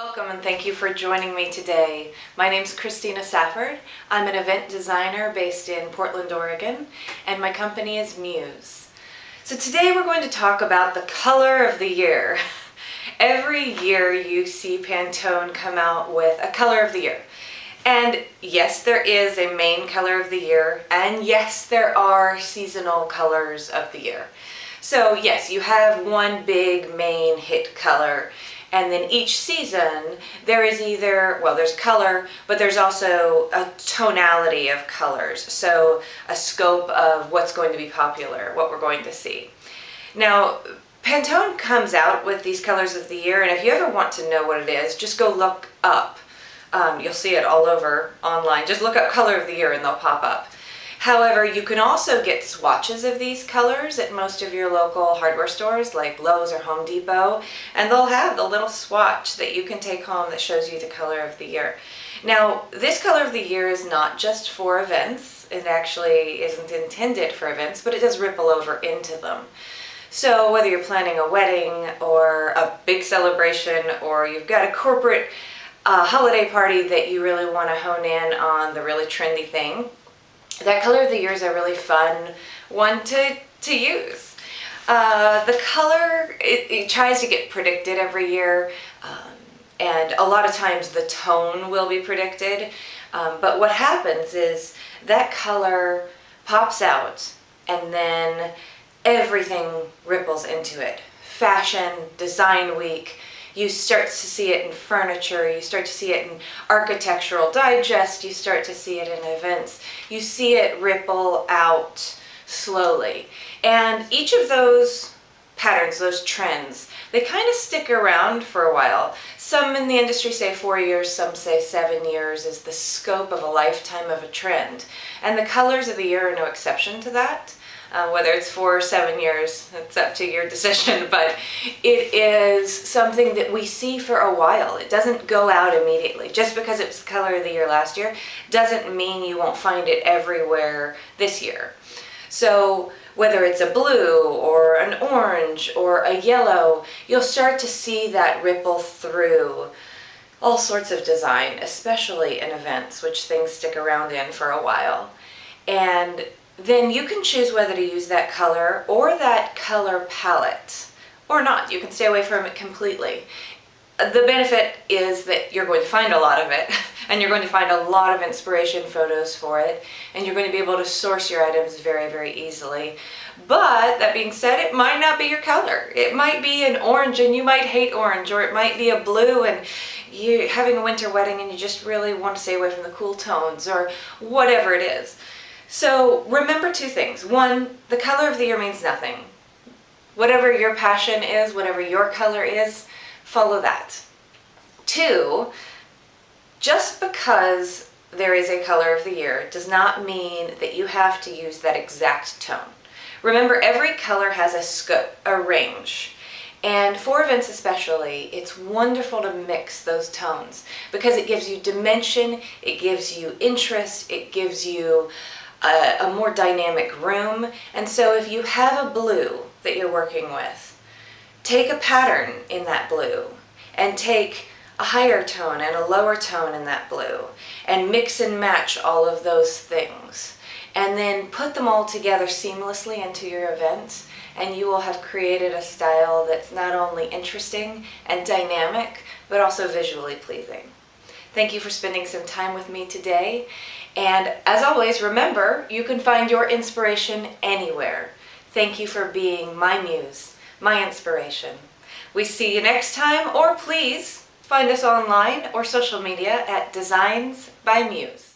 Welcome and thank you for joining me today. My name is Christina Safford. I'm an event designer based in Portland, Oregon, and my company is Muse. So today we're going to talk about the color of the year. Every year you see Pantone come out with a color of the year. And yes, there is a main color of the year, and yes, there are seasonal colors of the year. So yes, you have one big main hit color, and then each season there is there's color, but there's also a tonality of colors. So a scope of what's going to be popular, what we're going to see. Now, Pantone comes out with these colors of the year, and if you ever want to know what it is, just go look up. You'll see it all over online. Just look up color of the year and they'll pop up. However, you can also get swatches of these colors at most of your local hardware stores like Lowe's or Home Depot, and they'll have the little swatch that you can take home that shows you the color of the year. Now, this color of the year is not just for events. It actually isn't intended for events, but it does ripple over into them. So whether you're planning a wedding or a big celebration, or you've got a corporate holiday party that you really want to hone in on the really trendy thing, that color of the year is a really fun one to use. The color, it tries to get predicted every year, and a lot of times the tone will be predicted, but what happens is that color pops out and then everything ripples into it. Fashion, design week, you start to see it in furniture, you start to see it in Architectural Digest, you start to see it in events. You see it ripple out slowly. And each of those patterns, those trends, they kind of stick around for a while. Some in the industry say 4 years, some say 7 years is the scope of a lifetime of a trend. And the colors of the year are no exception to that. Whether it's 4 or 7 years, it's up to your decision, but it is something that we see for a while. It doesn't go out immediately. Just because it was the color of the year last year doesn't mean you won't find it everywhere this year. So whether it's a blue or an orange or a yellow, you'll start to see that ripple through all sorts of design, especially in events, which things stick around in for a while. And then you can choose whether to use that color or that color palette or not. You can stay away from it completely. The benefit is that you're going to find a lot of it, and you're going to find a lot of inspiration photos for it, and you're going to be able to source your items very, very easily. But that being said, it might not be your color. It might be an orange and you might hate orange, or it might be a blue and you're having a winter wedding and you just really want to stay away from the cool tones, or whatever it is. So remember two things. One, the color of the year means nothing. Whatever your passion is, whatever your color is, follow that. Two, just because there is a color of the year does not mean that you have to use that exact tone. Remember, every color has a scope, a range. And for events especially, it's wonderful to mix those tones because it gives you dimension, it gives you interest, it gives you a more dynamic room. And so if you have a blue that you're working with, take a pattern in that blue and take a higher tone and a lower tone in that blue and mix and match all of those things, and then put them all together seamlessly into your event, and you will have created a style that's not only interesting and dynamic, but also visually pleasing. Thank you for spending some time with me today. And as always, remember, you can find your inspiration anywhere. Thank you for being my muse, my inspiration. We see you next time, or please find us online or social media at Designs by Muse.